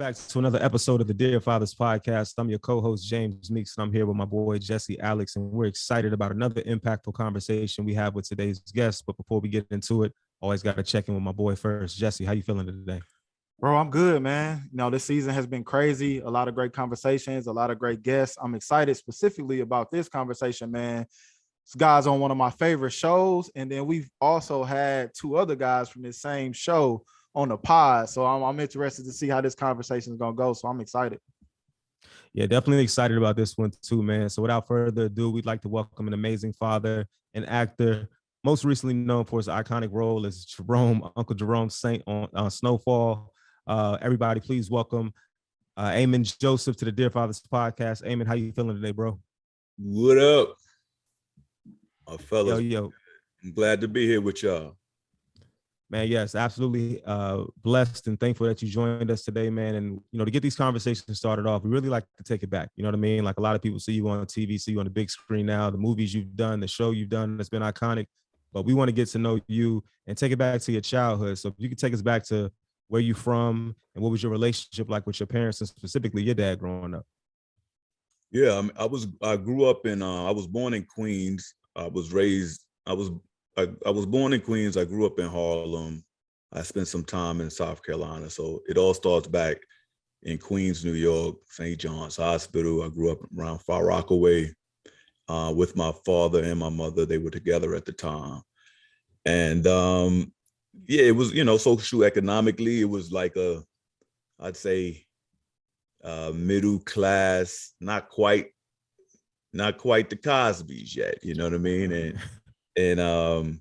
back to another episode of the Dear Fathers podcast. I'm your co-host, James Meeks, and I'm here with my boy, Jesse Alex, and we're excited about another impactful conversation we have with today's guest. But before we get into it, always got to check in with my boy first. Jesse, how you feeling today? Bro, I'm good, man. You know, this season has been crazy. A lot of great conversations, a lot of great guests. I'm excited specifically about this conversation, man. This guy's on one of my favorite shows, and then we've also had two other guys from this same show on the pod. So I'm interested to see how this conversation is going to go. So I'm excited. Yeah, definitely excited about this one too, man. So without further ado, we'd like to welcome an amazing father and actor, most recently known for his iconic role as Jerome, Uncle Jerome Saint on Snowfall. Everybody, please welcome Amin Joseph to the Dear Fathers podcast. Amin, how you feeling today, bro? What up, my fellas? Yo. I'm glad to be here with y'all. Man, yes, absolutely blessed and thankful that you joined us today, man. And, you know, to get these conversations started off, we really like to take it back. You know what I mean? Like a lot of people see you on TV, see you on the big screen now, the movies you've done, the show you've done that's been iconic. But we want to get to know you and take it back to your childhood. So if you could take us back to where you from and what was your relationship like with your parents and specifically your dad growing up? Yeah, I grew up in, I was born in Queens. I was born in Queens. I grew up in Harlem. I spent some time in South Carolina. So it all starts back in Queens, New York, St. John's Hospital. I grew up around Far Rockaway with my father and my mother. They were together at the time. And yeah, it was, you know, socioeconomically, it was like I'd say middle class, not quite the Cosbys yet, you know what I mean? And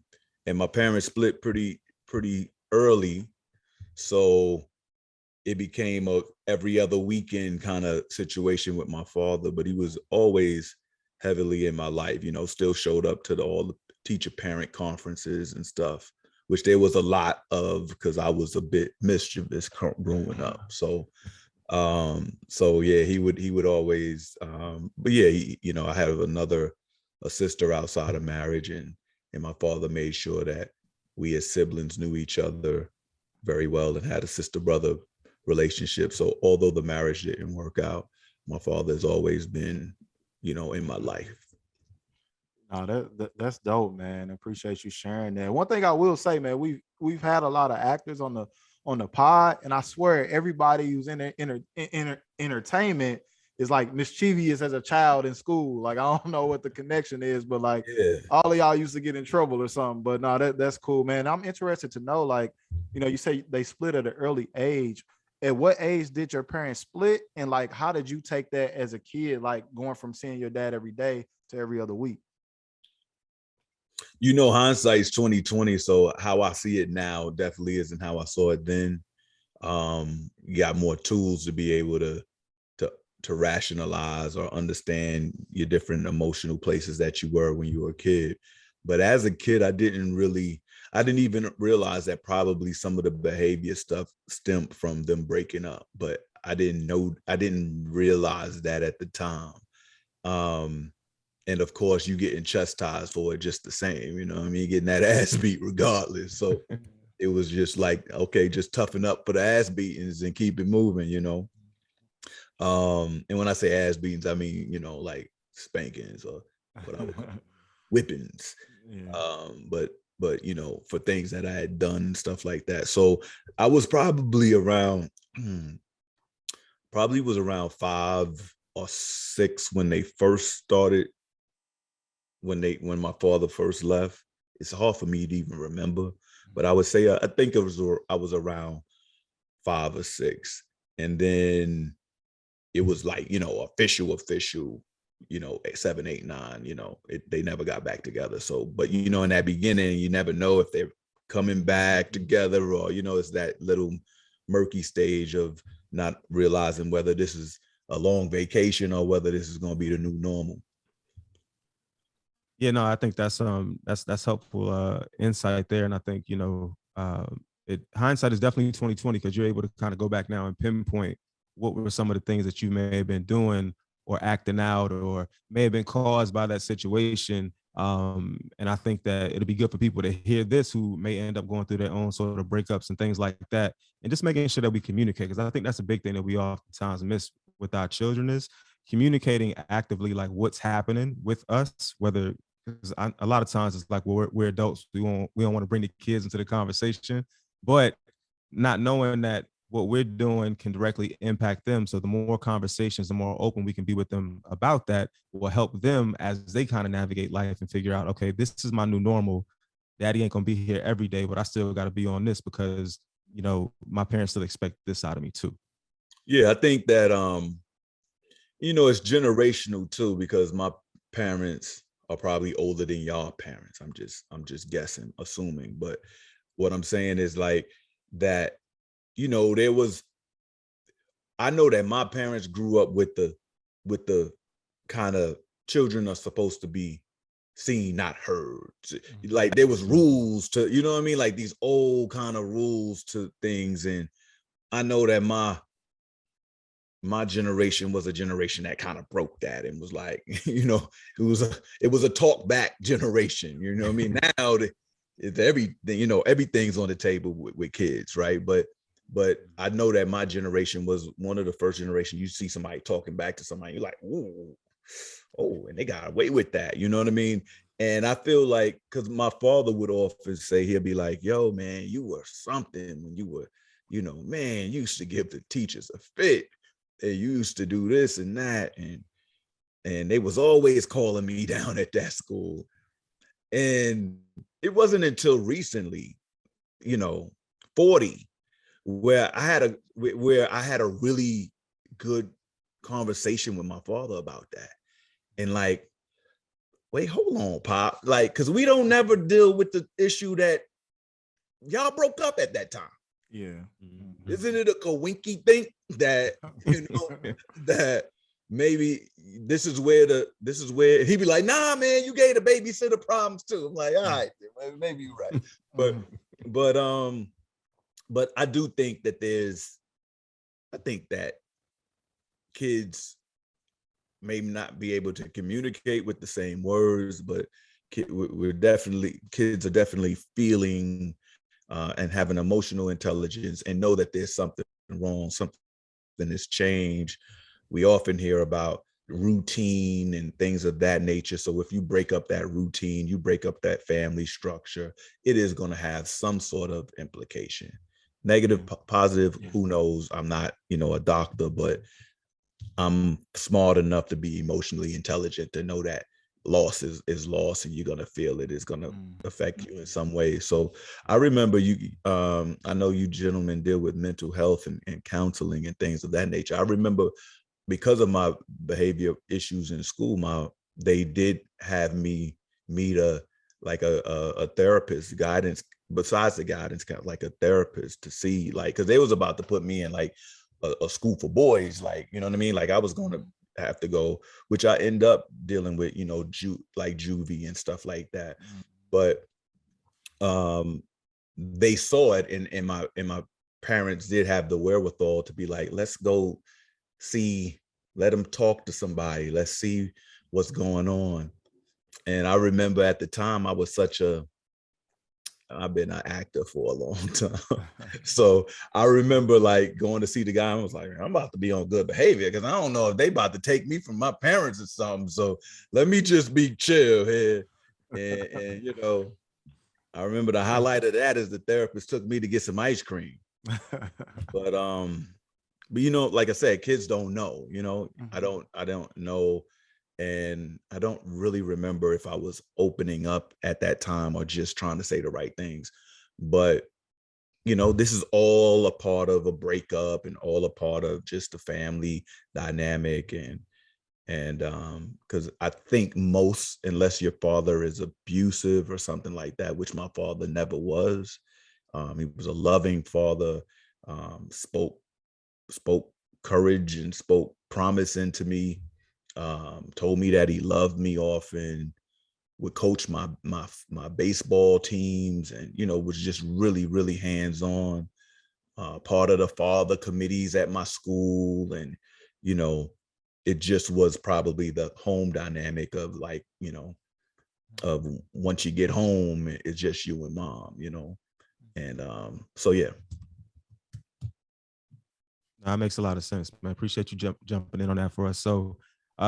my parents split pretty early, so it became a every other weekend kind of situation with my father. But he was always heavily in my life, you know, still showed up to all the teacher parent conferences and stuff, which there was a lot of because I was a bit mischievous growing up. So yeah, he would always but yeah, you know, I had a sister outside of marriage, and my father made sure that we as siblings knew each other very well and had a sister-brother relationship. So although the marriage didn't work out, my father has always been, you know, in my life. No, that's dope, man. I appreciate you sharing that. One thing I will say, man, we've had a lot of actors on the pod, and I swear everybody who's in entertainment is like mischievous as a child in school. Like, I don't know what the connection is, but like all of y'all used to get in trouble or something. But no, that's cool, man. I'm interested to know, like, you know, you say they split at an early age. At what age did your parents split? And like, how did you take that as a kid, like going from seeing your dad every day to every other week? You know, hindsight's 2020. So how I see it now definitely isn't how I saw it then. You got more tools to be able to rationalize or understand your different emotional places that you were when you were a kid. But as a kid, I didn't even realize that probably some of the behavior stuff stemmed from them breaking up, but I didn't realize that at the time. And of course you getting chastised for it just the same, you know what I mean? Getting that ass beat regardless. So it was just like, okay, just toughen up for the ass beatings and keep it moving, you know? And when I say ass beatings, I mean, you know, like spankings or what I would call whippings. Yeah. But you know, for things that I had done and stuff like that. So I was probably around 5 or 6 when they first started, when my father first left. It's hard for me to even remember, but I would say I think I was around 5 or 6, and then it was like, you know, official, you know, 7, 8, 9, you know, they never got back together. So, but you know, in that beginning, you never know if they're coming back together or, you know, it's that little murky stage of not realizing whether this is a long vacation or whether this is going to be the new normal. Yeah, no, I think that's helpful insight there. And I think, you know, hindsight is definitely 2020 because you're able to kind of go back now and pinpoint what were some of the things that you may have been doing or acting out or may have been caused by that situation And I think that it'll be good for people to hear this who may end up going through their own sort of breakups and things like that, and just making sure that we communicate, because I think that's a big thing that we oftentimes miss with our children is communicating actively, like what's happening with us, whether because a lot of times it's like, well, we're adults, we don't want to bring the kids into the conversation, but not knowing that what we're doing can directly impact them. So the more conversations, the more open we can be with them about that will help them as they kind of navigate life and figure out, okay, this is my new normal. Daddy ain't gonna be here every day, but I still got to be on this because, you know, my parents still expect this out of me too. Yeah, I think that, you know, it's generational too, because my parents are probably older than y'all parents. I'm just guessing, assuming. But what I'm saying is like that, you know, I know that my parents grew up with the kind of children are supposed to be seen, not heard. Like there was rules to, you know what I mean? Like these old kind of rules to things. And I know that my generation was a generation that kind of broke that and was like, you know, it was a talk back generation, you know what I mean? Now it's everything, you know, everything's on the table with kids, right? But I know that my generation was one of the first generation you see somebody talking back to somebody, you're like, ooh, oh, and they got away with that, you know what I mean? And I feel like, because my father would often say, he'll be like, yo, man, you were something when you were, you know, man, you used to give the teachers a fit. They used to do this and that. And they was always calling me down at that school. And it wasn't until recently, you know, 40, where I had a really good conversation with my father about that. And like, wait, hold on, Pop. Like, because we don't never deal with the issue that y'all broke up at that time. Yeah. Isn't it a coinky thing that, you know, that maybe this is where he'd be like, nah, man, you gave the babysitter problems too. I'm like, all right, maybe you're right. But I do think that I think that kids may not be able to communicate with the same words, but kids are definitely feeling and having emotional intelligence and know that there's something wrong, something has changed. We often hear about routine and things of that nature. So if you break up that routine, you break up that family structure, it is going to have some sort of implication. Negative, positive, who knows? I'm not, you know, a doctor, but I'm smart enough to be emotionally intelligent to know that loss is loss, and you're gonna feel it. It's gonna affect you in some way. So I remember I know you gentlemen deal with mental health and counseling and things of that nature. I remember because of my behavior issues in school, they did have me meet a therapist, guidance, besides the guidance, kind of like a therapist to see, like, because they was about to put me in like a school for boys, like, you know what I mean? Like I was going to have to go, which I end up dealing with, you know, like juvie and stuff like that. But they saw it, and my parents did have the wherewithal to be like, let's go let them talk to somebody. Let's see what's going on. And I remember at the time I've been an actor for a long time. So I remember like going to see the guy and was like, I'm about to be on good behavior because I don't know if they about to take me from my parents or something. So let me just be chill here. And you know, I remember the highlight of that is the therapist took me to get some ice cream. But you know, like I said, kids don't know, you know, I don't know. And I don't really remember if I was opening up at that time or just trying to say the right things. But, you know, this is all a part of a breakup and all a part of just the family dynamic. And because I think unless your father is abusive or something like that, which my father never was, he was a loving father, spoke courage and spoke promise into me. Told me that he loved me often, would coach my baseball teams, and, you know, was just really, really hands-on, part of the father committees at my school. And, you know, it just was probably the home dynamic of like, you know, of once you get home, it's just you and mom, you know? And so, yeah. That makes a lot of sense, man. Appreciate you jumping in on that for us. So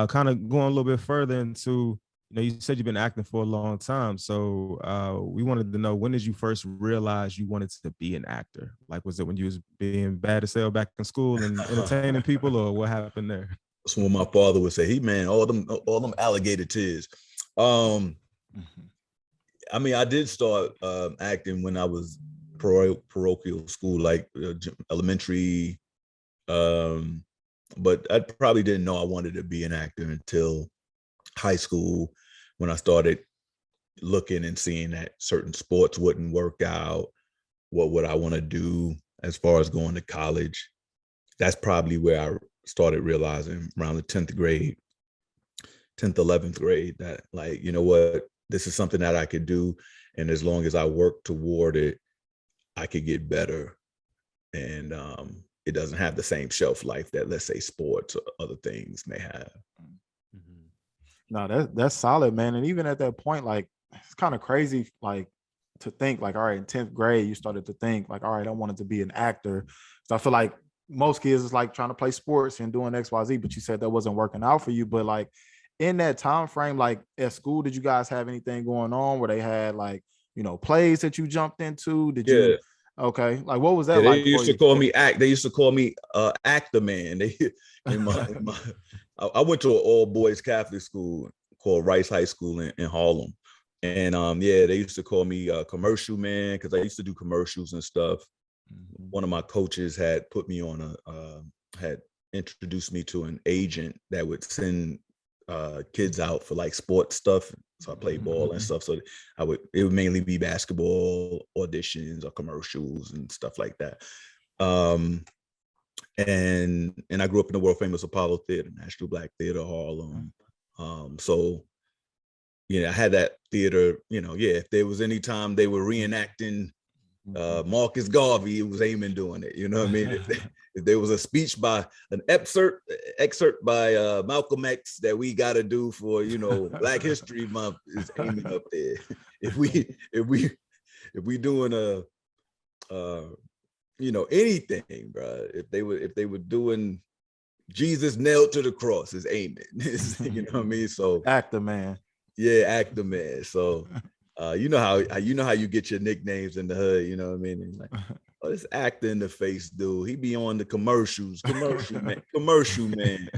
kind of going a little bit further into, you know, you said you've been acting for a long time. So we wanted to know, when did you first realize you wanted to be an actor? Like, was it when you was being bad as hell back in school and entertaining people, or what happened there? That's when my father would say, "Hey man, all them alligator tears." I mean, I did start acting when I was parochial school, like elementary. But I probably didn't know I wanted to be an actor until high school, when I started looking and seeing that certain sports wouldn't work out. What would I want to do as far as going to college? That's probably where I started realizing, around the 10th grade, 10th, 11th grade, that, like, you know what, this is something that I could do. And as long as I work toward it, I could get better. And it doesn't have the same shelf life that, let's say, sports or other things may have. No, that's solid, man. And even at that point, like, it's kind of crazy, like, to think, like, all right, in 10th grade, you started to think, like, all right, I wanted to be an actor. So I feel like most kids is like trying to play sports and doing XYZ, but you said that wasn't working out for you. But like, in that time frame, like at school, did you guys have anything going on where they had, like, you know, plays that you jumped into? Did you? Okay, like, what was that They like used for to you? call me They used to call me Actor Man. They I went to an all boys Catholic school called Rice High School in Harlem, and yeah, they used to call me Commercial Man, because I used to do commercials and stuff. One of my coaches had put me on had introduced me to an agent that would send kids out for like sports stuff. So I played ball and stuff. So it would mainly be basketball auditions or commercials and stuff like that. And I grew up in the world famous Apollo Theater, National Black Theater, Harlem. So, I had that theater, if there was any time they were reenacting Marcus Garvey, it was Amin doing it. You know what I mean? If there was a speech by an excerpt by Malcolm X that we got to do for, Black History Month, is Amin up there. If we doing anything, bro. If they were doing Jesus nailed to the cross, is Amin. You know what I mean? So Actor Man. Yeah, Actor Man. So you know how you get your nicknames in the hood, you know what I mean? And like, oh, this actor in the face dude, he be on the commercials, commercial man. Commercial man.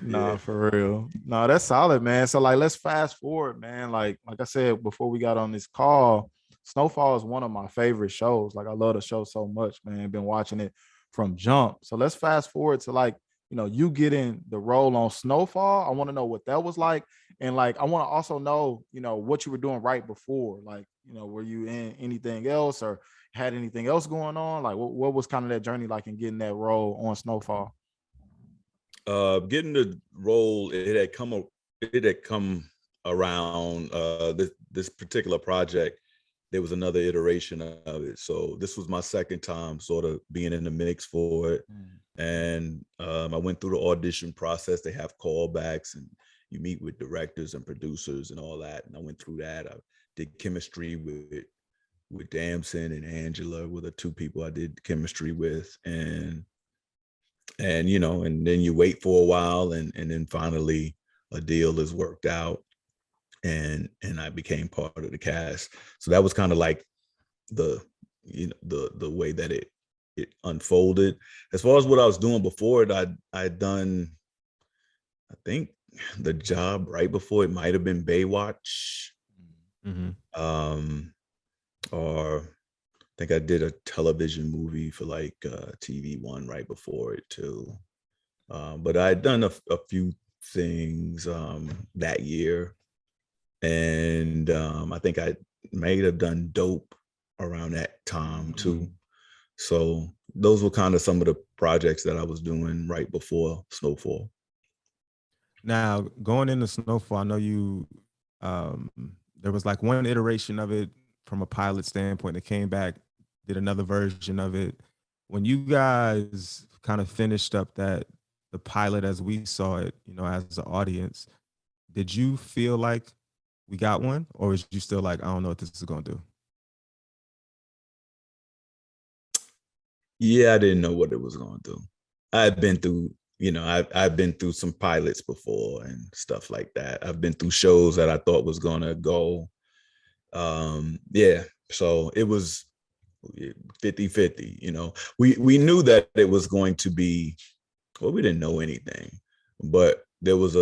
Nah, for real. No, that's solid, man. So like, let's fast forward, man. Like I said before we got on this call, Snowfall is one of my favorite shows. Like, I love the show so much, man. Been watching it from jump. So let's fast forward to, like, you getting the role on Snowfall. I want to know what that was like. And like, I want to also know, what you were doing right before. Like, were you in anything else or had anything else going on? Like, what was kind of that journey like in getting that role on Snowfall? Getting the role, it had come around this particular project. There was another iteration of it. So this was my second time sort of being in the mix for it. And I went through the audition process. They have callbacks and you meet with directors and producers and all that. And I went through that. I did chemistry with Damson and Angela, were the two people I did chemistry with. And then you wait for a while, and then finally a deal is worked out, and I became part of the cast. So that was kind of like the way that it unfolded. As far as what I was doing before it, I'd done, I think, The Job right before it might have been Baywatch. Or I think I did a television movie for like TV One right before it too. But I'd done a few things that year. And I think I may have done Dope around that time too. So those were kind of some of the projects that I was doing right before Snowfall. Now, going into Snowfall, I know you, there was like one iteration of it from a pilot standpoint that came back, did another version of it. When you guys kind of finished up the pilot as we saw it, as an audience, did you feel like we got one, or is you still like, I don't know what this is gonna do? Yeah, I didn't know what it was going to do. I've been through, I've been through some pilots before and stuff like that. I've been through shows that I thought was going to go. Yeah, so it was 50-50, We knew that it was going to be, well, we didn't know anything, but there was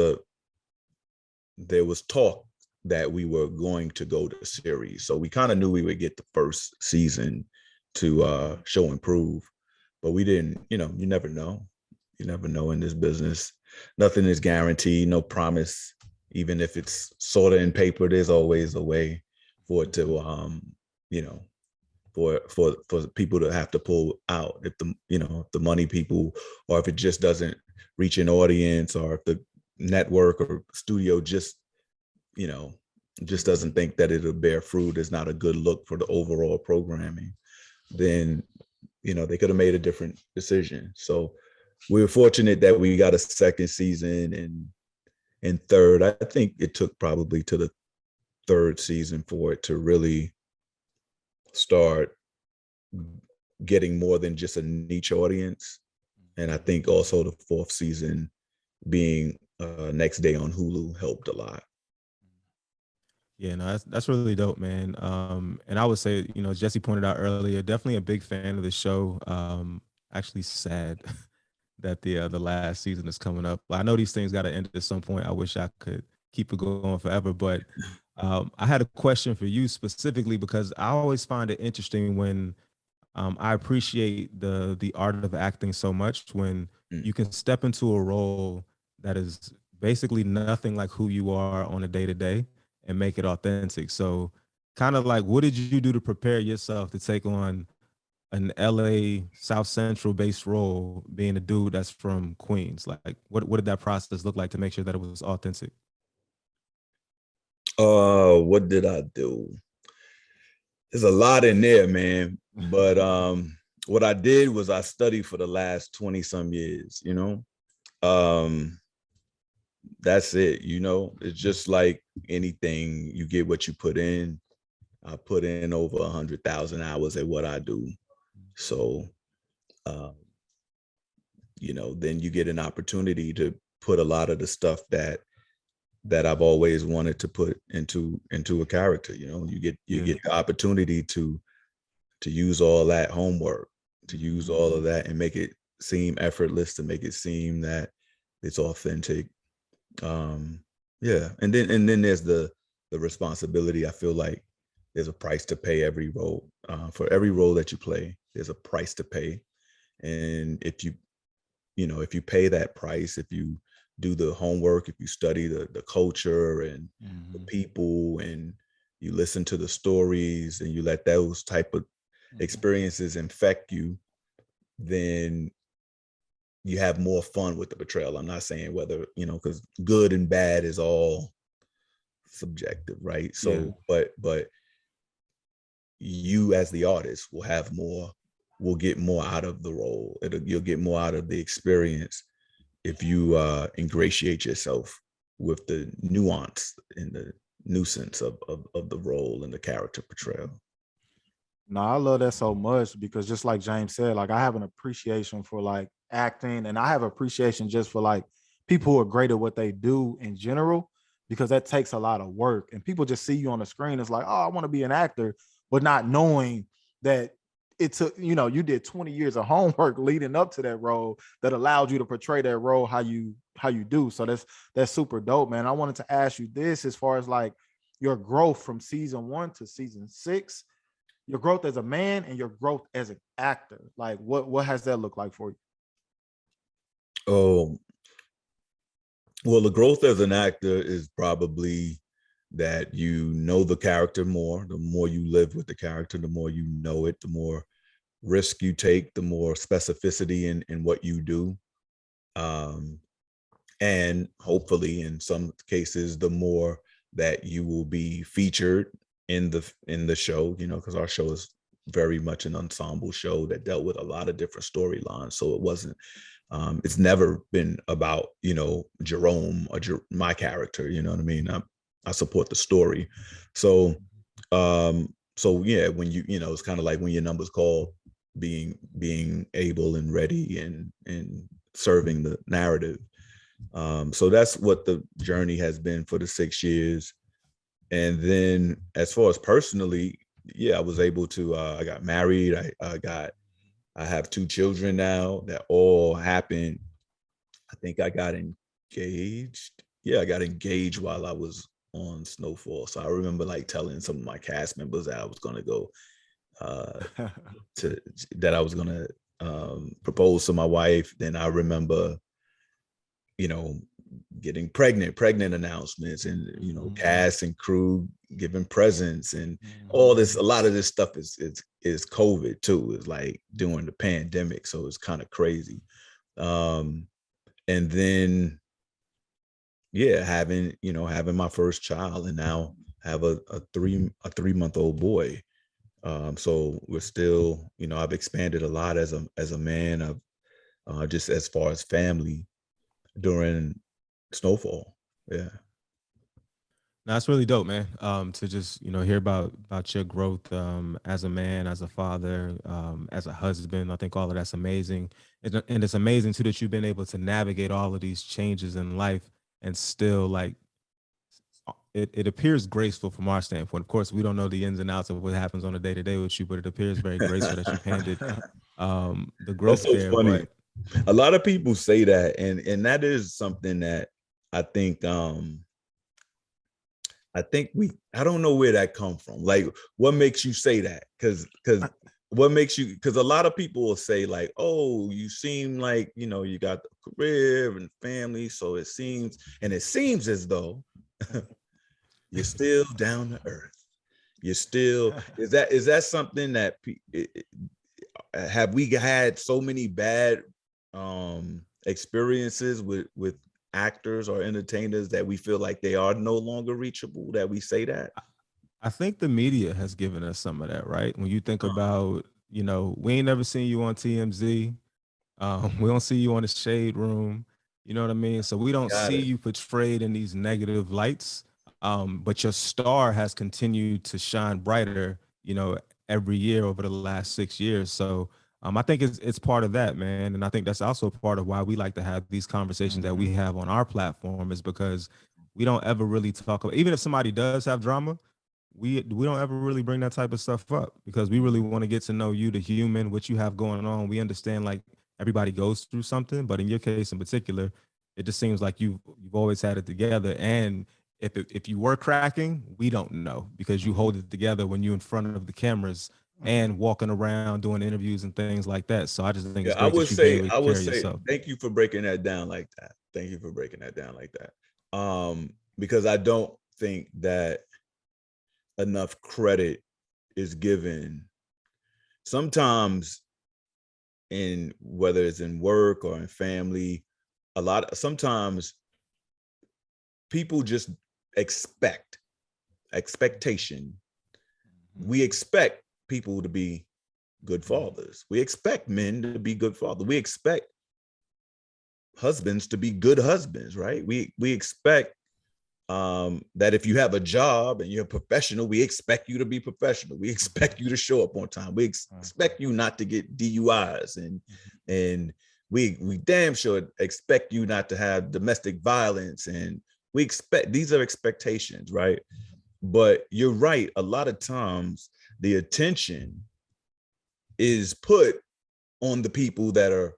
talk that we were going to go to series. So we kind of knew we would get the first season to show and prove, but we didn't, you never know. You never know in this business. Nothing is guaranteed, no promise. Even if it's sort of in paper, there's always a way for it to, for people to have to pull out if the money people, or if it just doesn't reach an audience, or if the network or studio just doesn't think that it'll bear fruit, is not a good look for the overall programming, then they could have made a different decision. So we were fortunate that we got a second season, and third, I think it took probably to the third season for it to really start getting more than just a niche audience. And I think also the fourth season being next day on Hulu helped a lot. Yeah, no, that's really dope, man. And I would say, Jesse pointed out earlier, definitely a big fan of the show. Actually sad that the last season is coming up. I know these things got to end at some point. I wish I could keep it going forever, but I had a question for you specifically, because I always find it interesting when I appreciate the art of acting so much when you can step into a role that is basically nothing like who you are on a day-to-day and make it authentic. So kind of like, what did you do to prepare yourself to take on an LA South Central based role, being a dude that's from Queens? Like what did that process look like to make sure that it was authentic? What did I do? There's a lot in there, man. But what I did was I studied for the last 20 some years, that's it, it's just like anything, you get what you put in. I put in over 100,000 hours at what I do. So, then you get an opportunity to put a lot of the stuff that I've always wanted to put into a character. You get the opportunity to use all that homework, to use all of that and make it seem effortless, to make it seem that it's authentic. Yeah, and then there's the responsibility. I feel like there's a price to pay every role. For every role that you play, there's a price to pay, and if you pay that price, if you do the homework, if you study the culture and the people, and you listen to the stories, and you let those type of experiences infect you, then you have more fun with the portrayal. I'm not saying whether, because good and bad is all subjective, right? So, but you as the artist will get more out of the role. You'll get more out of the experience if you ingratiate yourself with the nuance and the nuisance of the role and the character portrayal. No, I love that so much, because just like James said, like, I have an appreciation for like acting, and I have appreciation just for like people who are great at what they do in general, because that takes a lot of work, and people just see you on the screen. It's like, oh, I want to be an actor, but not knowing that it took, you did 20 years of homework leading up to that role that allowed you to portray that role how you do. So that's super dope, man. I wanted to ask you this, as far as like your growth from season 1 to season 6, your growth as a man and your growth as an actor. Like what has that looked like for you? Oh, well, the growth as an actor is probably that you know the character more. The more you live with the character, the more you know it, the more risk you take, the more specificity in what you do. And hopefully in some cases, the more that you will be featured in the show, because our show is very much an ensemble show that dealt with a lot of different storylines. So it wasn't It's never been about, you know, Jerome or my character, you know what I mean? I support the story. So, so yeah, when you know, it's kind of like when your number's called, being able and ready and serving the narrative. So that's what the journey has been for the 6 years. And then as far as personally, yeah, I was able to, I got married. I have 2 children now. That all happened. I think I got engaged. Yeah, I got engaged while I was on Snowfall. So I remember like telling some of my cast members that I was going to go to that I was going to propose to my wife. Then I remember, you know, getting pregnant announcements, and you know, cast and crew giving presents, and all this. A lot of this stuff is COVID too. It's like during the pandemic, so it's kind of crazy. And then yeah, having my first child, and now have a 3-month-old boy. So we're still, you know, I've expanded a lot as a man of just as far as family during Snowfall. Yeah. That's really dope, man. To just, you know, hear about your growth as a man, as a father, as a husband. I think all of that's amazing, and it's amazing too that you've been able to navigate all of these changes in life and still like it appears graceful from our standpoint. Of course, we don't know the ins and outs of what happens on a day to day with you, but it appears very graceful that you've handed the That's growth so there. funny. But A lot of people say that, and that is something that I think I don't know where that come from. Like, what makes you say that? Because what makes you, because a lot of people will say like, oh, you seem like, you know, you got the career and family, so it seems as though you're still down to earth. You're still, is that something that have we had so many bad experiences with actors or entertainers that we feel like they are no longer reachable, that we say that? I think the media has given us some of that, right? When you think about, you know, we ain't never seen you on TMZ. We don't see you on the Shade Room. You know what I mean? So we don't Got see it. you portrayed in these negative lights. But your star has continued to shine brighter, you know, every year over the last 6 years. So I think it's part of that, man. And I think that's also part of why we like to have these conversations that we have on our platform, is because we don't ever really talk about, even if somebody does have drama, we don't ever really bring that type of stuff up, because we really want to get to know you, the human, what you have going on. We understand like everybody goes through something, but in your case in particular, it just seems like you've always had it together. And if you were cracking, we don't know, because you hold it together when you're in front of the cameras and walking around doing interviews and things like that. So I just think Yeah, it's great that you've been able I to would carry say yourself. thank you for breaking that down like that. Thank you for breaking that down like that. Because I don't think that enough credit is given sometimes, in whether it's in work or in family. Sometimes people just expectation. We expect people to be good fathers. We expect men to be good fathers. We expect husbands to be good husbands, right? We expect that if you have a job and you're a professional, we expect you to be professional. We expect you to show up on time. We expect you not to get DUIs, and we damn sure expect you not to have domestic violence. And we expect, these are expectations, right? But you're right. A lot of times the attention is put on the people that are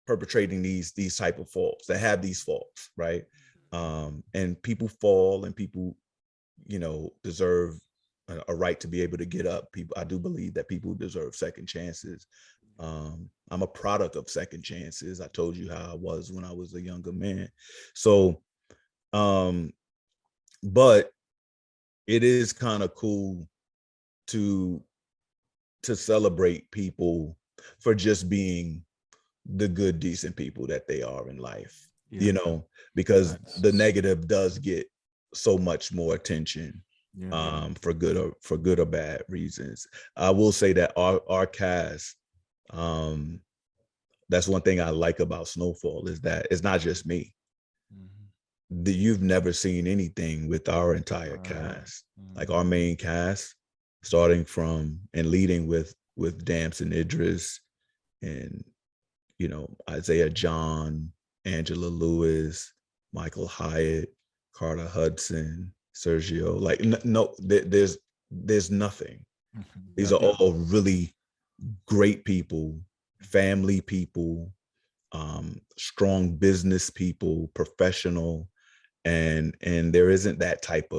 perpetrating these type of faults, that have these faults, right? And people fall, and people, you know, deserve a right to be able to get up. I do believe that people deserve second chances. I'm a product of second chances. I told you how I was when I was a younger man. So, but it is kind of cool to celebrate people for just being the good, decent people that they are in life, you know, because the negative does get so much more attention, for good or bad reasons. I will say that our cast, that's one thing I like about Snowfall, is that it's not just me. You've never seen anything with our entire cast. Like our main cast, starting from and leading with Damson Idris and, you know, Isaiah John, Angela Lewis, Michael Hyatt, Carter Hudson, Sergio. Like there's nothing. These are all really great people, family people, strong business people, professional, and there isn't that type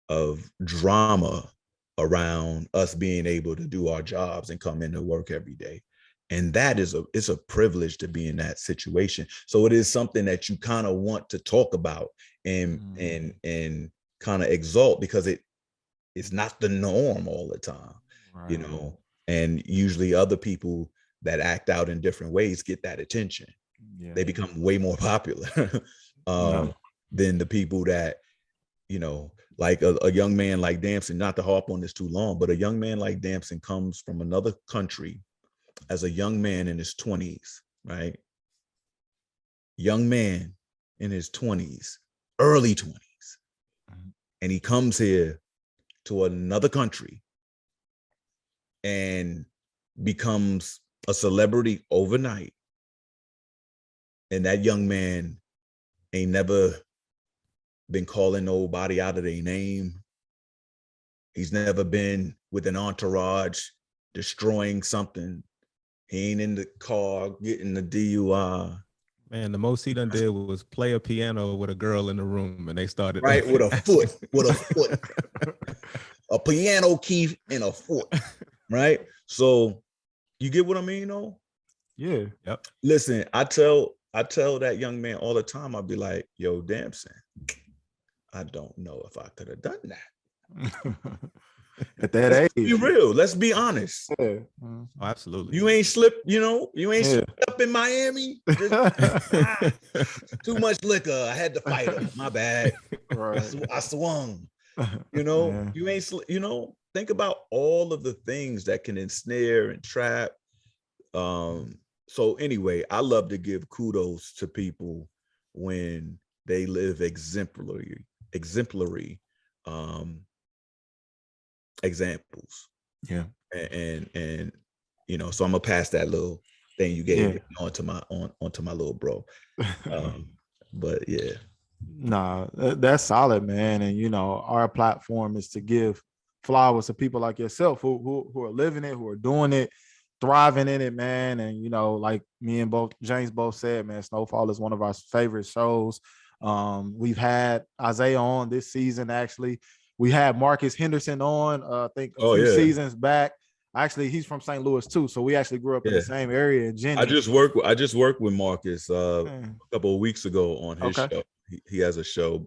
of drama around us being able to do our jobs and come into work every day. And that is it's a privilege to be in that situation. So it is something that you kind of want to talk about and kind of exalt, because it's not the norm all the time, you know, and usually other people that act out in different ways get that attention. They become way more popular than the people that, you know, like a young man like Damson, not to harp on this too long, but a young man like Damson comes from another country as a young man in his 20s, right? Young man in his 20s, early 20s. And he comes here to another country and becomes a celebrity overnight. And that young man ain't never been calling nobody out of their name. He's never been with an entourage destroying something. He ain't in the car getting the DUI. Man, the most he done did was play a piano with a girl in the room, and they started right with a foot, a piano key and a foot, right? So you get what I mean, though? Yeah. Yep. Listen, I tell that young man all the time, I'll be like, yo, Damson, I don't know if I could have done that. At that age. Be real. Let's be honest. Yeah. Oh, absolutely. You ain't slipped, you know, slipped up in Miami. Too much liquor. I had to fight him. My bad. Right. I swung. You know, you ain't, you know, think about all of the things that can ensnare and trap. So anyway, I love to give kudos to people when they live exemplary examples. Yeah. And you know, so I'm gonna pass that little thing you gave me onto my little bro. But yeah. Nah, that's solid, man. And you know, our platform is to give flowers to people like yourself who are living it, who are doing it, thriving in it, man. And you know, like me and James both said, man, Snowfall is one of our favorite shows. We've had Isaiah on this season. Actually, we had Marcus Henderson on, I think a few seasons back. Actually, he's from St. Louis too, so we actually grew up in the same area in Jenny. I just worked with Marcus a couple of weeks ago on his show. He has a show,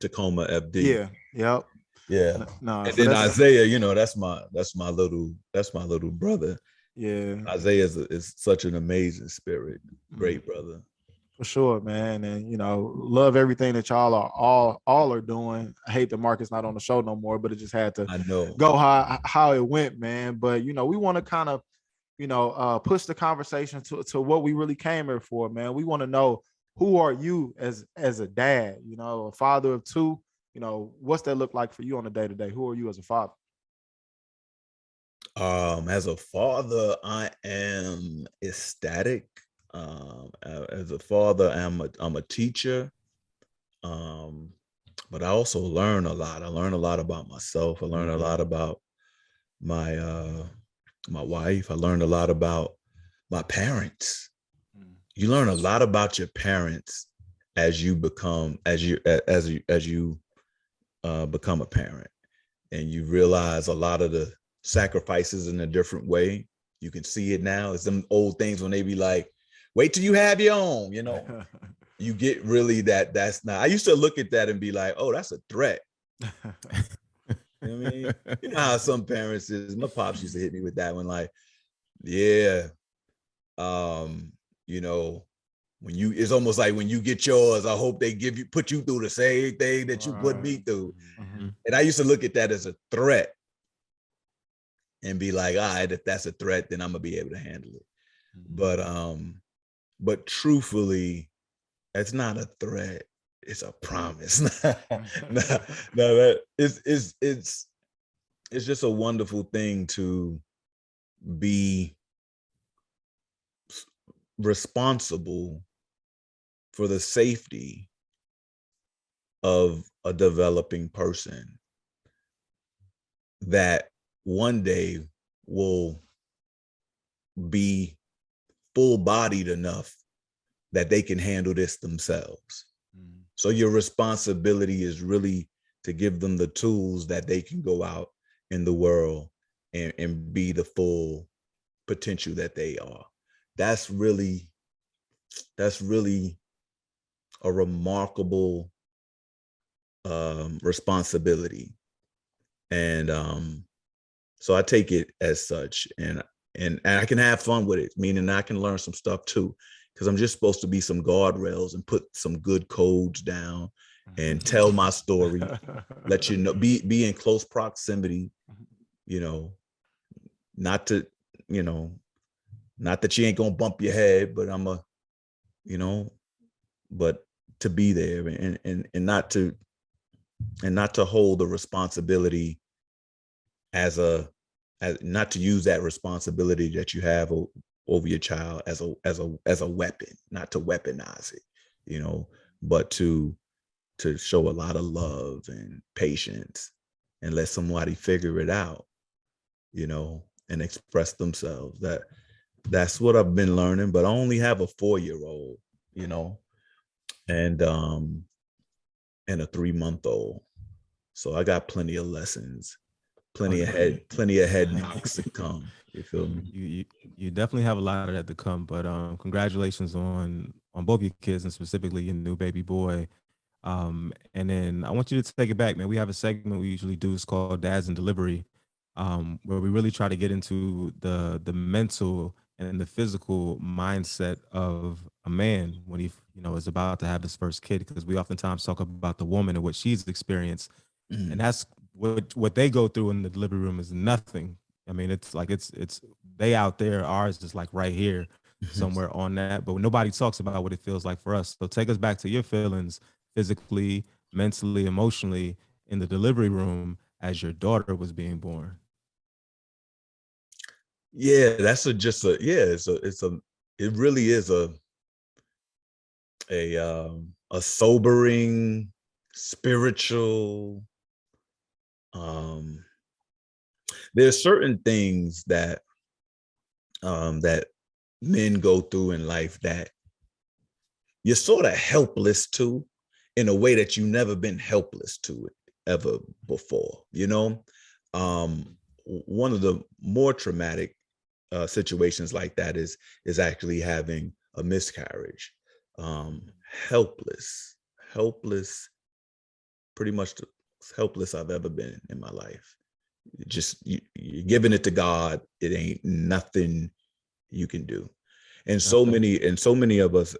Tacoma FD. Yeah. Yep. Yeah. No, and so then Isaiah, you know, that's my little brother. Yeah. Isaiah is such an amazing spirit. Great brother. For sure, man. And you know, love everything that y'all are doing. I hate that Marcus not on the show no more, but it just had to go how it went, man. But you know, we want to kind of, you know, push the conversation to what we really came here for, man. We want to know, who are you as a dad, you know, a father of two, you know, what's that look like for you on a day-to-day? Who are you as a father? As a father, I am ecstatic. As a father, I'm a teacher, but I also learn a lot. I learn a lot about myself. I learn a lot about my wife. I learned a lot about my parents. You learn a lot about your parents as you become become a parent, and you realize a lot of the sacrifices in a different way. You can see it now. It's them old things when they be like, wait till you have your own, you know. You get really that's not. I used to look at that and be like, oh, that's a threat. You know what I mean? You know how some parents is. My pops used to hit me with that one, like, yeah, you know, it's almost like when you get yours, I hope they put you through the same thing that you put me through. And I used to look at that as a threat and be like, all right, if that's a threat, then I'm gonna be able to handle it. But truthfully, it's not a threat. It's a promise. No, that it's just a wonderful thing to be responsible for the safety of a developing person that one day will be full-bodied enough that they can handle this themselves. So your responsibility is really to give them the tools that they can go out in the world and be the full potential that they are. That's really a remarkable responsibility. And so I take it as such, and I can have fun with it, meaning I can learn some stuff too, because I'm just supposed to be some guardrails and put some good codes down and tell my story, let you know, be in close proximity, you know, not that you ain't gonna bump your head, but but to be there and not to hold the responsibility as not to use that responsibility that you have over your child as a weapon, not to weaponize it, but to show a lot of love and patience and let somebody figure it out, and express themselves. That's what I've been learning, but I only have a 4-year-old, and a 3-month-old. So I got plenty of lessons, plenty of head knocks to come. You feel me? You definitely have a lot of that to come, but congratulations on both your kids, and specifically your new baby boy. And then I want you to take it back, man. We have a segment we usually do. It's called Dads in Delivery, where we really try to get into the mental and the physical mindset of a man when he is about to have his first kid, because we oftentimes talk about the woman and what she's experienced, and that's what they go through in the delivery room is nothing. I mean, it's like it's they out there, ours is like right here somewhere on that, but nobody talks about what it feels like for us. So take us back to your feelings physically, mentally, emotionally in the delivery room as your daughter was being born. Yeah, it really is a sobering, spiritual. There's certain things that men go through in life that you're sort of helpless to, in a way that you've never been helpless to it ever before. One of the more traumatic situations like that is actually having a miscarriage. Helpless, pretty much the helpless I've ever been in my life. Just you're giving it to God. It ain't nothing you can do. And so many of us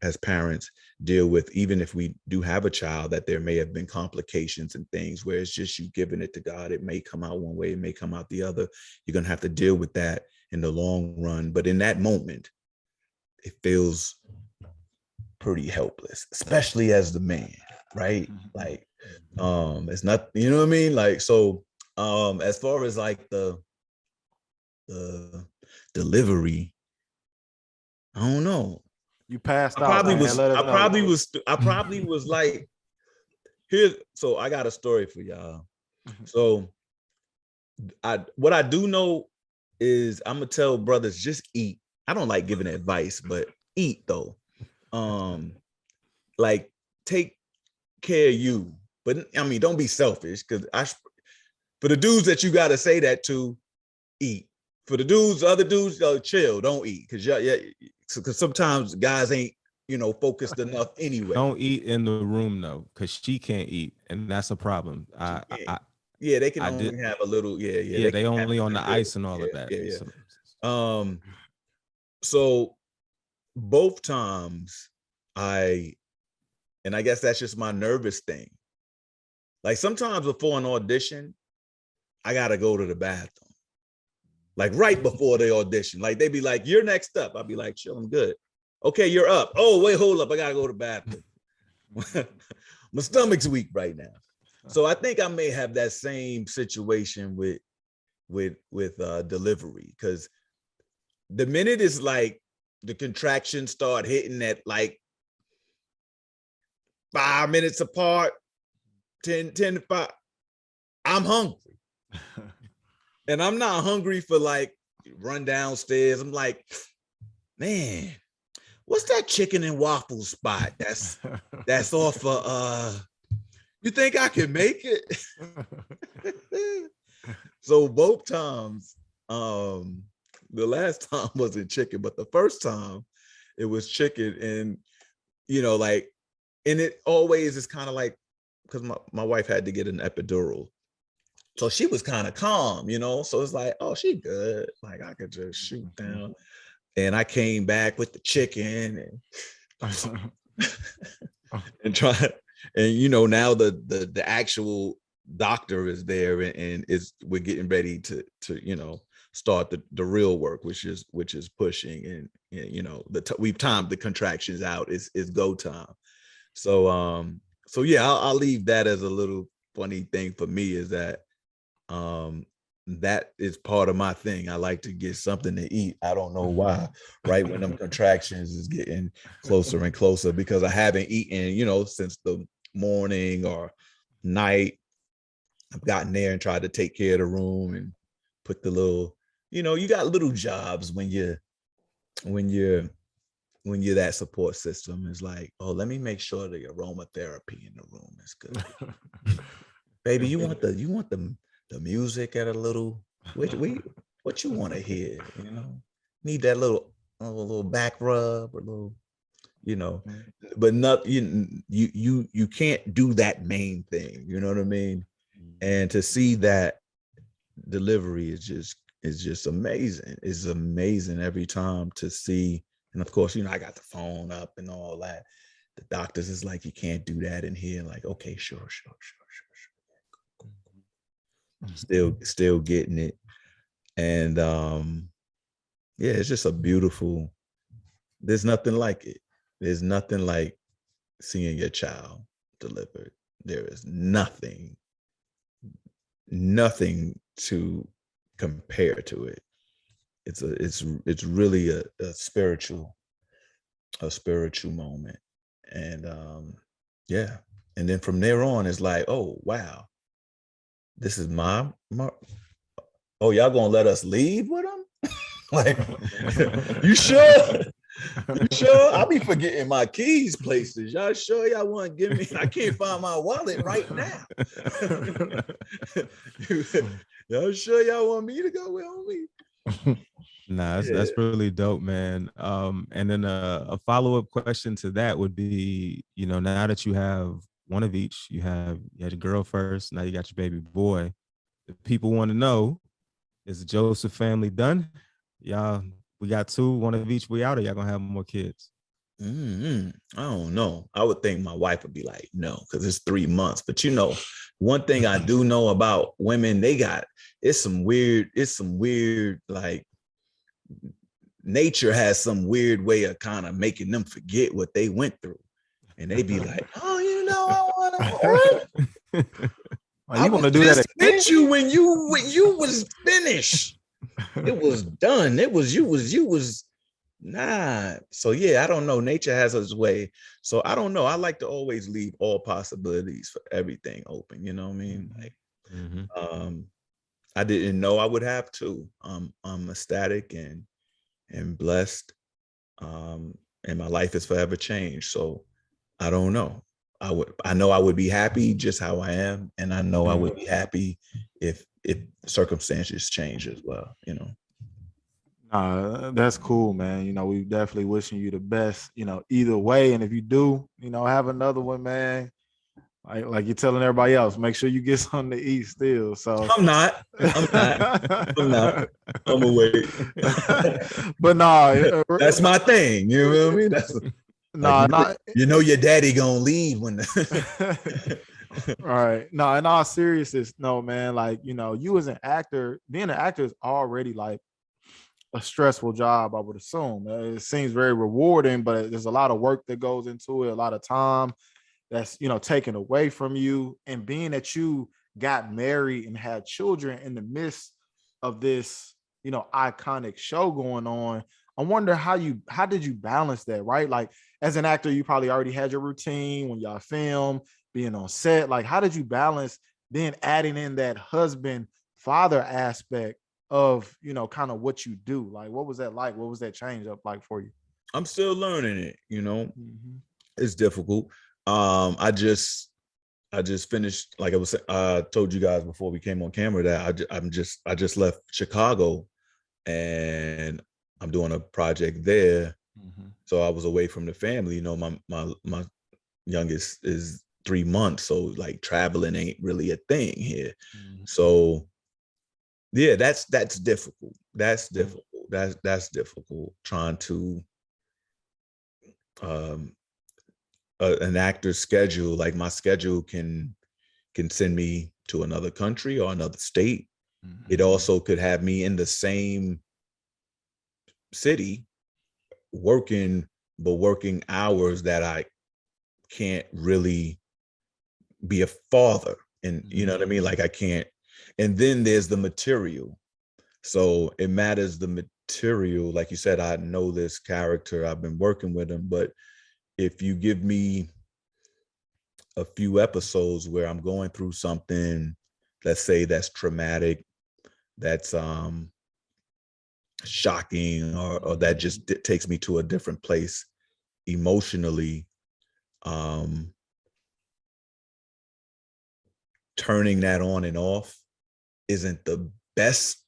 as parents deal with, even if we do have a child, that there may have been complications and things where it's just you giving it to God. It may come out one way, it may come out the other. You're going to have to deal with that in the long run. But in that moment, it feels pretty helpless, especially as the man, right? Like, it's not, you know what I mean? Like, so as far as like the delivery, I don't know. You passed out. I probably was like, here. So I got a story for y'all. So what I do know is I'm gonna tell brothers, just eat. I don't like giving advice, but eat though. Like take care of you. But I mean, don't be selfish, because for the dudes that you gotta say that to, eat. For the dudes, other dudes, chill, don't eat, because sometimes guys ain't focused enough anyway. Don't eat in the room though, because she can't eat, and that's a problem. They can only have a little. Yeah, they only on the ice and all of that. So both times and I guess that's just my nervous thing. Like sometimes before an audition, I gotta go to the bathroom. like right before they audition. Like they'd be like, "You're next up." I'd be like, "Chill, I'm good." "Okay, you're up." "Oh, wait, hold up, I gotta go to the bathroom." My stomach's weak right now. So I think I may have that same situation with delivery, because the minute is like the contractions start hitting at like 5 minutes apart, 10 to 5, I'm hungry. And I'm not hungry for like run downstairs. I'm like, man, what's that chicken and waffle spot that's off of you think I can make it? So both times, the last time wasn't chicken, but the first time it was chicken. And like, and it always is kind of like, because my wife had to get an epidural, so she was kind of calm, so it's like, oh, she good, like I could just shoot down. And I came back with the chicken and try, and now the actual doctor is there, and we're getting ready to start the real work, which is pushing, and we've timed the contractions out. It's go time. So yeah, I'll leave that as a little funny thing for me, is that that is part of my thing. I like to get something to eat. I don't know why, right when them contractions is getting closer and closer, because I haven't eaten, since the morning or night. I've gotten there and tried to take care of the room and put the little, you got little jobs when you're that support system. Is like, oh, let me make sure the aromatherapy in the room is good. Baby, you want the music at a little, what you want to hear, need that little back rub, or little, but not, you can't do that main thing, you know what I mean? And to see that delivery is just amazing. It's amazing every time to see. And of course, I got the phone up and all that. The doctors is like, you can't do that in here. Like, okay, sure. Still getting it. And yeah, it's just a beautiful, there's nothing like it. There's nothing like seeing your child delivered. There is nothing to compare to it. It's really a spiritual moment. And yeah. And then from there on, it's like, oh wow, this is my oh, y'all gonna let us leave with them? Like, you sure? You sure? I'll be forgetting my keys places. Y'all sure y'all want to give me? I can't find my wallet right now. Y'all sure y'all want me to go with me? Nah, that's really dope, man. And then a follow-up question to that would be, now that you have one of each, you had your girl first, now you got your baby boy. The people want to know, is the Joseph family done? Y'all, we got two, one of each, we out, or y'all gonna have more kids? I don't know. I would think my wife would be like, no, because it's 3 months. But one thing I do know about women, it's some weird, like, nature has some weird way of kind of making them forget what they went through. And they be like, oh, I want to. You want to do that again? You when you was finished. It was done. You was nah. So yeah, I don't know. Nature has its way. So I don't know. I like to always leave all possibilities for everything open. You know what I mean? Like, I didn't know I would have to. I'm ecstatic and blessed. And my life is forever changed. So I don't know. I know I would be happy just how I am, and I know I would be happy if circumstances change as well. That's cool, man. We definitely wishing you the best, either way. And if you do, have another one, man, like you're telling everybody else, make sure you get something to eat still. So I'm not. I'm gonna wait. But that's my thing. You know what I mean? That's your daddy gonna leave when All right. No, in all seriousness, no, man. Like, you as an actor, being an actor is already like a stressful job, I would assume. It seems very rewarding, but there's a lot of work that goes into it, a lot of time that's taken away from you. And being that you got married and had children in the midst of this iconic show going on, I wonder how did you balance that, right? Like, as an actor, you probably already had your routine when y'all film, being on set. Like, how did you balance then adding in that husband father aspect of kind of what you do? Like, what was that like? What was that change up like for you? I'm still learning it, Mm-hmm. it's difficult. I just finished, like I told you guys before we came on camera, that I just left Chicago and I'm doing a project there. Mm-hmm. So I was away from the family. My youngest is 3 months, so like traveling ain't really a thing here. Mm-hmm. So yeah, that's difficult. That's difficult. That's difficult trying to an actor's schedule. Like, my schedule can send me to another country or another state. Mm-hmm. It also could have me in the same city working, but working hours that I can't really be a father. And you know what I mean? Like, I can't. And then there's the material. So it matters the material. Like you said, I know this character, I've been working with him, but if you give me a few episodes where I'm going through something, let's say that's traumatic, that's shocking, or that just takes me to a different place emotionally, turning that on and off isn't the best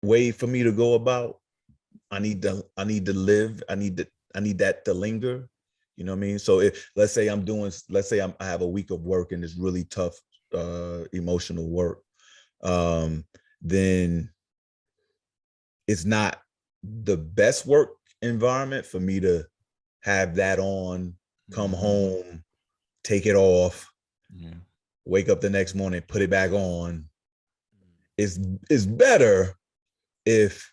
way for me to go about. I need to live. I need that to linger. You know what I mean? So let's say I have a week of work and it's really tough, emotional work. Then it's not the best work environment for me to have that on, come home, take it off, wake up the next morning, put it back on. It's better if,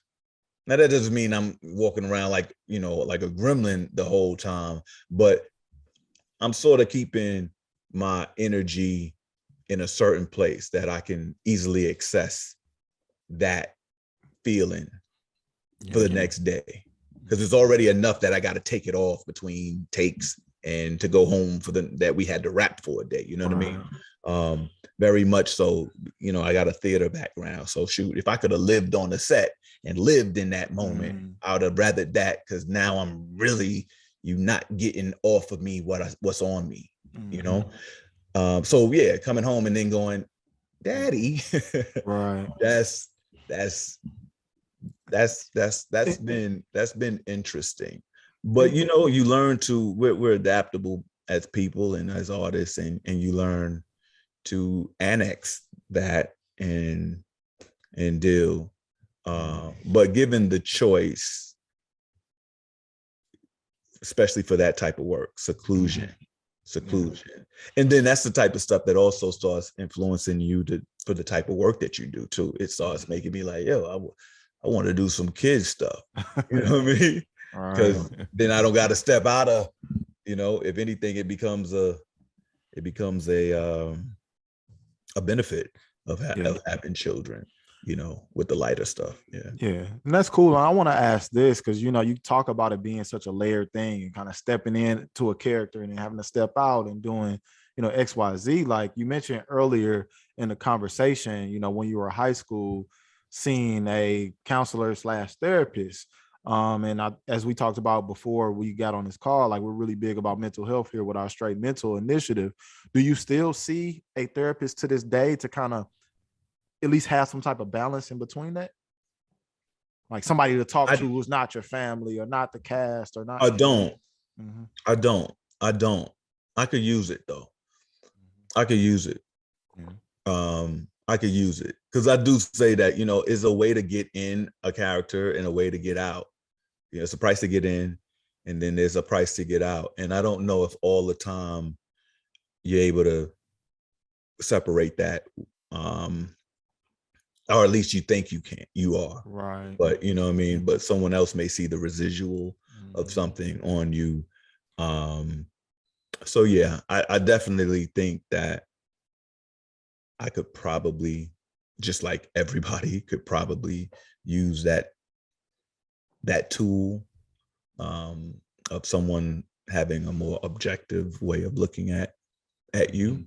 now that doesn't mean I'm walking around like, like a gremlin the whole time, but I'm sort of keeping my energy in a certain place that I can easily access that feeling for the next day. Because it's already enough that I got to take it off between takes and to go home that we had to wrap for a day. You know what I mean? Very much so. I got a theater background. So shoot, if I could have lived on the set and lived in that moment, I would have rather that, because now I'm really, you're not getting off of me what's on me, So yeah, coming home and then going, Daddy, right. That's been interesting. But you learn we're adaptable as people and as artists, and you learn to annex that and deal. But given the choice, especially for that type of work, seclusion. And then that's the type of stuff that also starts influencing you for the type of work that you do too. It starts making me like, yo, I want to do some kids stuff. You know what I mean? Because then I don't got to step out of, if anything, it becomes a benefit of having children, with the lighter stuff. Yeah. And that's cool. And I want to ask this, because, you talk about it being such a layered thing and kind of stepping into a character and then having to step out and doing, X, Y, Z. Like you mentioned earlier in the conversation, when you were in high school, seeing a counselor / therapist. As we talked about before we got on this call, like we're really big about mental health here with our Straight Mental initiative. Do you still see a therapist to this day to kind of at least have some type of balance in between that? Like somebody to talk to who's not your family or not the cast or not. I don't. I could use it though. I could use it. I could use it because I do say that, is a way to get in a character and a way to get out. It's a price to get in, and then there's a price to get out. And I don't know if all the time you're able to separate that, or at least you think you are, right. but you know what I mean, but someone else may see the residual of something on you. So yeah, I definitely think that I could probably, just like everybody could probably use that tool, of someone having a more objective way of looking at you,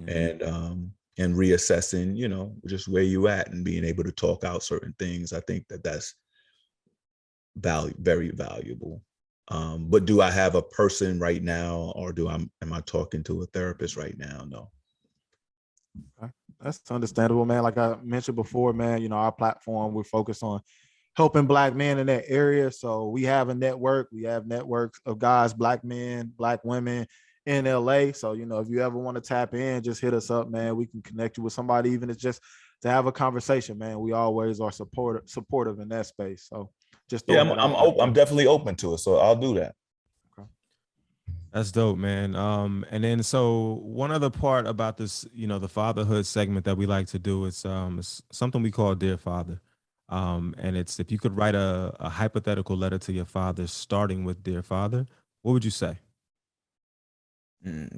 and reassessing, just where you at and being able to talk out certain things. I think that's very valuable. But do I have a person right now, or am I talking to a therapist right now? No. That's understandable, man. Like I mentioned before, man, our platform, we're focused on helping Black men in that area. So we have a network. We have networks of guys, Black men, Black women in LA. So, if you ever want to tap in, just hit us up, man. We can connect you with somebody, even if it's just to have a conversation, man. We always are supportive in that space. So just I'm definitely open to it. So I'll do that. That's dope, man. And then so one other part about this, the fatherhood segment that we like to do is it's something we call Dear Father. And it's, if you could write a hypothetical letter to your father, starting with Dear Father, what would you say?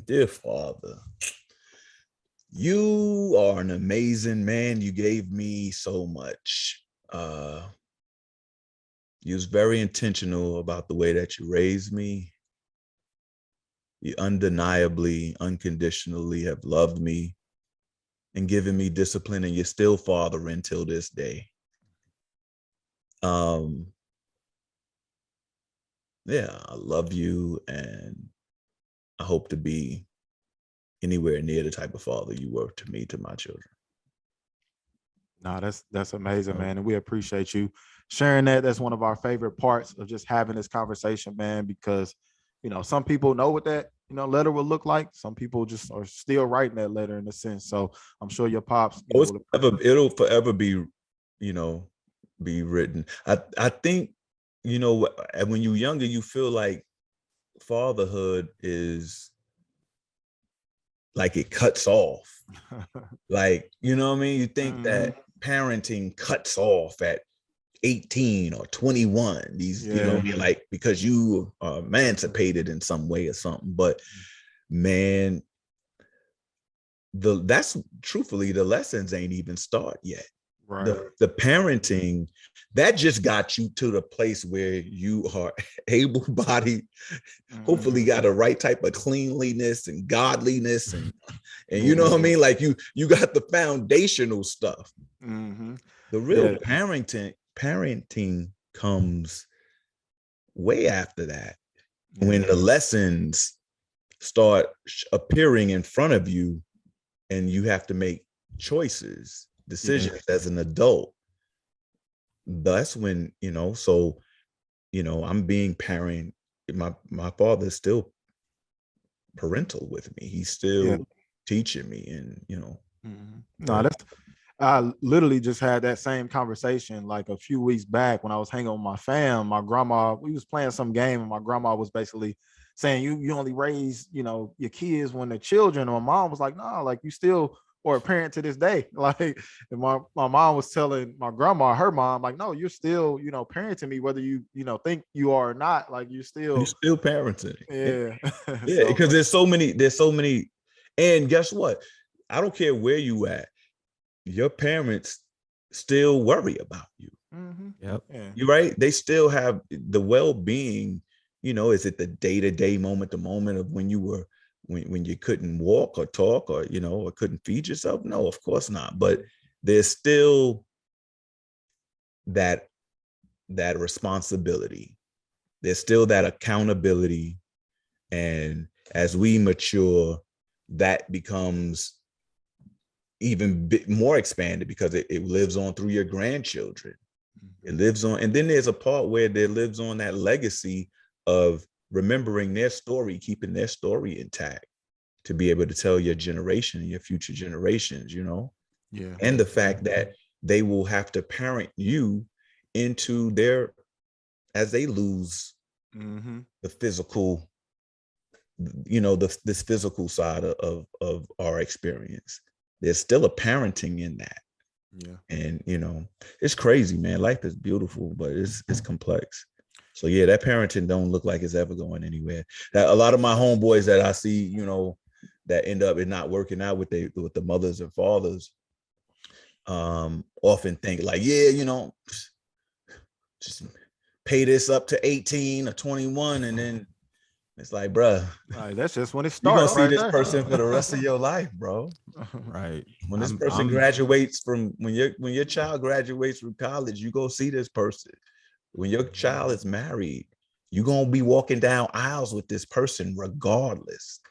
Dear Father, you are an amazing man. You gave me so much. You was very intentional about the way that you raised me. You undeniably, unconditionally have loved me and given me discipline, and you're still fathering till this day. Yeah, I love you, and I hope to be anywhere near the type of father you were to me, to my children. No, that's amazing, man. And we appreciate you sharing that. That's one of our favorite parts of just having this conversation, man, because, some people know what that, letter will look like. Some people just are still writing that letter in a sense. So I'm sure your pops, it'll forever be, be written. I think, when you're younger, you feel like fatherhood is like it cuts off. Like, you know what I mean? You think that parenting cuts off at 18 or 21. These, you know what I mean? Like, because you are emancipated in some way or something. But man, that's truthfully, the lessons ain't even start yet. Right. The parenting, that just got you to the place where you are able-bodied, hopefully got the right type of cleanliness and godliness, and you know what I mean? Like you got the foundational stuff. The real parenting comes way after that, when the lessons start appearing in front of you and you have to make decisions as an adult. That's when, I'm being parent. My father's still parental with me. He's still teaching me, and No, I literally just had that same conversation like a few weeks back when I was hanging with my fam. My grandma, we was playing some game, and my grandma was basically saying, you only raise, your kids when they're children. And my mom was like, no, like you still or a parent to this day. Like, and my mom was telling my grandma, her mom, like, no, you're still, parenting me, whether you, think you are or not. Like you're still parenting. Yeah. Yeah. Because there's so many. And guess what? I don't care where you at. Your parents still worry about you. Yep. You're right. They still have the well-being, is it the day-to-day, moment-to-moment of when you were, when you couldn't walk or talk or, or couldn't feed yourself? No, of course not. But there's still that responsibility. There's still that accountability. And as we mature, that becomes even more expanded, because it lives on through your grandchildren. It lives on. And then there's a part where there lives on that legacy of remembering their story, keeping their story intact, to be able to tell your generation and your future generations, and the fact that they will have to parent you into as they lose the physical this physical side of our experience. There's still a parenting in that. Yeah. And, it's crazy, man. Life is beautiful, but it's complex. So yeah, that parenting don't look like it's ever going anywhere. That a lot of my homeboys that I see, that end up in not working out with the mothers and fathers, often think like, yeah, just pay this up to 18 or 21, and then it's like, bruh, right, that's just when it you're starts. gonna see this person for the rest of your life, bro. Right. When this person graduates from when your child graduates from college, you go see this person. When your child is married, you're gonna be walking down aisles with this person regardless.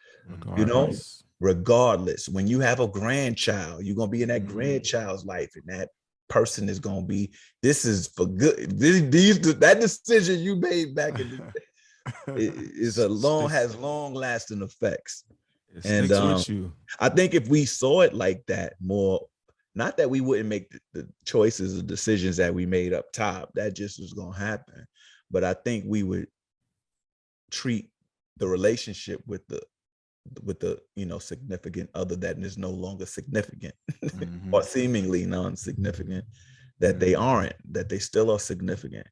Regardless. When you have a grandchild, you're gonna be in that grandchild's life, and that person is gonna be, this is for good. That decision you made back in the day has long lasting effects. It sticks with you. I think if we saw it like that more, not that we wouldn't make the choices or decisions that we made up top, that just was gonna happen. But I think we would treat the relationship with the significant other that is no longer significant or seemingly non-significant, that they aren't, that they still are significant,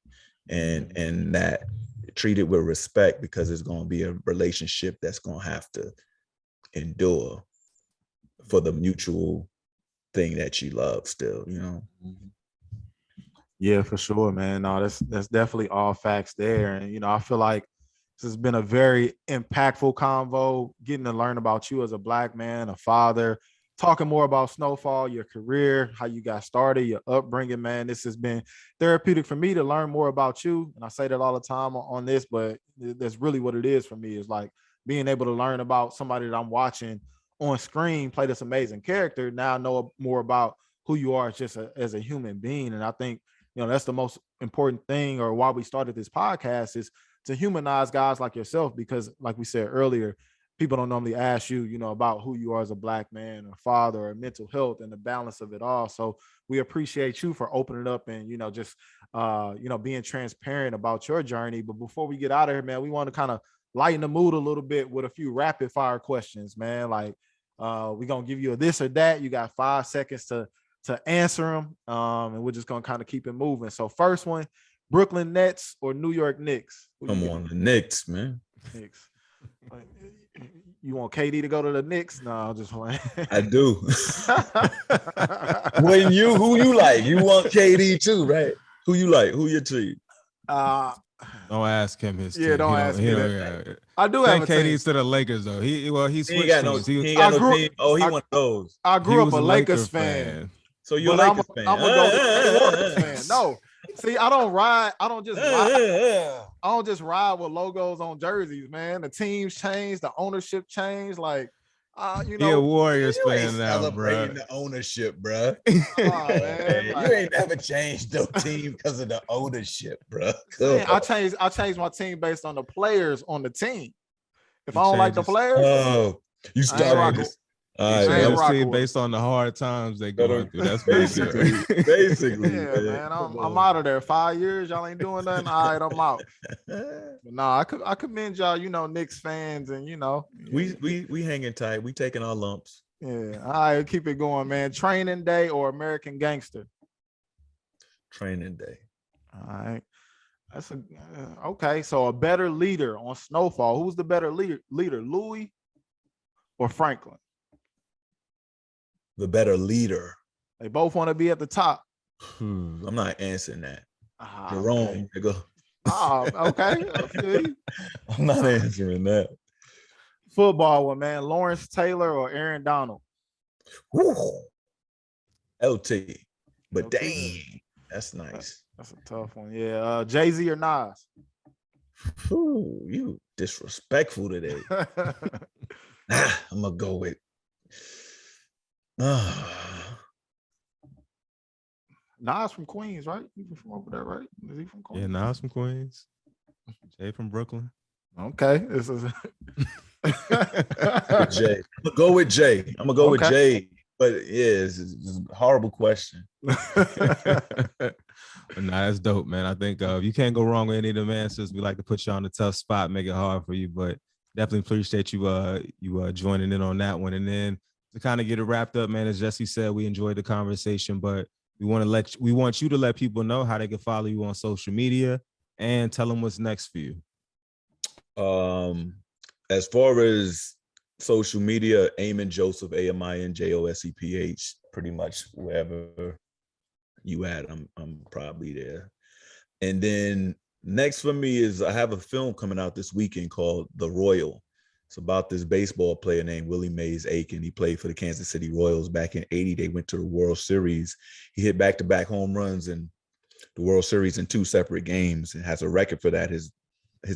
and that treat it with respect, because it's going to be a relationship that's going to have to endure for the mutual thing that you love still, Yeah, for sure, man. No, that's definitely all facts there. And, I feel like this has been a very impactful convo, getting to learn about you as a Black man, a father, talking more about Snowfall, your career, how you got started, your upbringing, man. This has been therapeutic for me to learn more about you. And I say that all the time on this, but that's really what it is for me, is like being able to learn about somebody that I'm watching on screen play this amazing character. Now I know more about who you are as a human being. And I think, that's the most important thing, or why we started this podcast, is to humanize guys like yourself, because like we said earlier, people don't normally ask you, about who you are as a Black man or father or mental health and the balance of it all. So we appreciate you for opening up and, just, being transparent about your journey. But before we get out of here, man, we want to kind of lighten the mood a little bit with a few rapid fire questions, man. Like, we're going to give you a this or that. You got 5 seconds to answer them. And we're just going to kind of keep it moving. So first one, Brooklyn Nets or New York Knicks? Come on, the Knicks, man. Knicks. You want KD to go to the Knicks? No, I'm just playing. I do. Who you like? You want KD too, right? Who you like? Who your team? Don't ask him his team. Don't ask him. I do have a KD's to the Lakers though. He switched teams. He ain't got no team. Oh, he one of those. I grew up a Lakers fan. So you're a Lakers fan. I'm a Warriors fan. No. See, I don't just ride with logos on jerseys, man. The teams change, the ownership changed. Like, You're a Warriors fan now, celebrating bro. the ownership, bro. Man, you ain't never changed no team because of the ownership, bro. Man, I changed my team based on the players on the team. If I don't like the players, you started. All right, based on the hard times they going through. That's basically. Yeah, man. I'm out of there. 5 years, y'all ain't doing nothing. All right, I'm out. But no, I commend y'all. Knicks fans, and we hanging tight. We taking our lumps. Yeah. All right, keep it going, man. Training Day or American Gangster? Training Day. All right. That's okay. So a better leader on Snowfall. Who's the better leader, Louis or Franklin? The better leader. They both want to be at the top. I'm not answering that. Jerome, okay. Okay. I'm not answering that. Football one, man. Lawrence Taylor or Aaron Donald? Woo. LT. But LT. Dang, that's nice. That's a tough one. Yeah. Jay-Z or Nas? Ooh, you disrespectful today. I'm gonna go with Nas from Queens, right? He's from over there, right? Is he from Queens? Yeah, Nas from Queens. Jay from Brooklyn. Okay. This is Jay. I'm gonna go with Jay. With Jay. But yeah, it's a horrible question. But nah, that's dope, man. I think you can't go wrong with any of them answers. We like to put you on the tough spot, make it hard for you, but definitely appreciate you joining in on that one. And then to kind of get it wrapped up, man, as Jesse said, we enjoyed the conversation, but we want you to let people know how they can follow you on social media and tell them what's next for you. As far as social media, Amin Joseph, AminJoseph, pretty much wherever you at, I'm probably there. And then next for me is I have a film coming out this weekend called The Royal. It's about this baseball player named Willie Mays Aiken. He played for the Kansas City Royals back in '80. They went to the World Series. He hit back-to-back home runs in the World Series in 2 separate games and has a record for that. His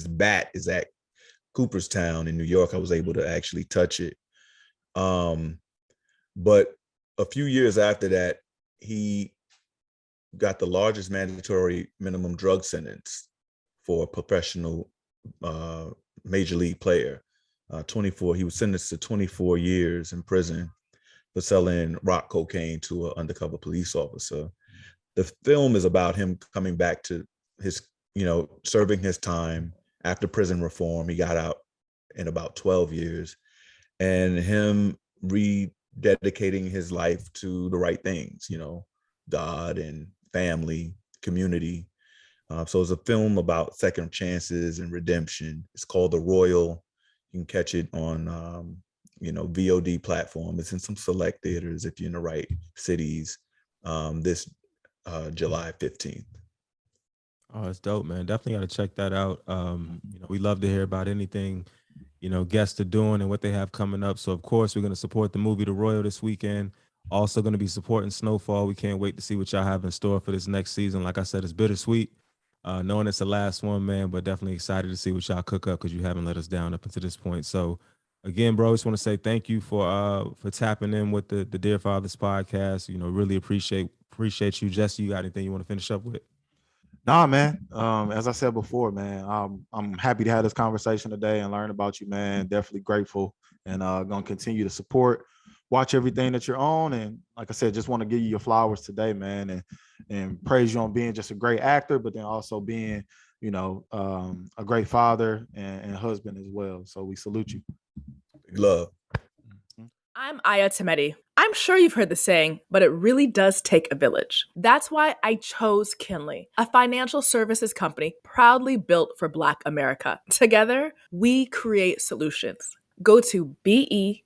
bat is at Cooperstown in New York. I was able to actually touch it. But a few years after that, he got the largest mandatory minimum drug sentence for a professional major league player. 24. He was sentenced to 24 years in prison for selling rock cocaine to an undercover police officer. The film is about him coming back to his, serving his time after prison reform. He got out in about 12 years, and him rededicating his life to the right things, God and family, community. So it's a film about second chances and redemption. It's called The Royal. You can catch it on, VOD platform. It's in some select theaters if you're in the right cities this July 15th. Oh, it's dope, man. Definitely got to check that out. We love to hear about anything, guests are doing and what they have coming up. So, of course, we're going to support the movie The Royal this weekend. Also going to be supporting Snowfall. We can't wait to see what y'all have in store for this next season. Like I said, it's bittersweet. Knowing it's the last one, man, but definitely excited to see what y'all cook up because you haven't let us down up until this point. So, again, bro, I just want to say thank you for tapping in with the Dear Fathers podcast. Really appreciate you. Jesse, you got anything you want to finish up with? Nah, man. As I said before, man, I'm happy to have this conversation today and learn about you, man. Definitely grateful, and gonna continue to support, watch everything that you're on, and like I said, just want to give you your flowers today, man, and praise you on being just a great actor, but then also being, a great father and husband as well. So we salute you. Love. I'm Aya Temeti. I'm sure you've heard the saying, but it really does take a village. That's why I chose Kinley, a financial services company proudly built for Black America. Together, we create solutions. Go to BEKINLY.com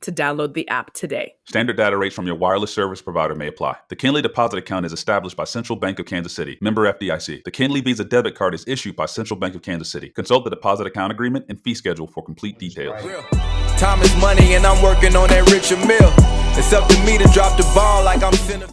to download the app today. Standard data rates from your wireless service provider may apply. The Kinley Deposit Account is established by Central Bank of Kansas City, member FDIC. The Kinley Visa Debit Card is issued by Central Bank of Kansas City. Consult the deposit account agreement and fee schedule for complete details. Time is money and I'm working on that richer meal. It's up to me to drop the ball like I'm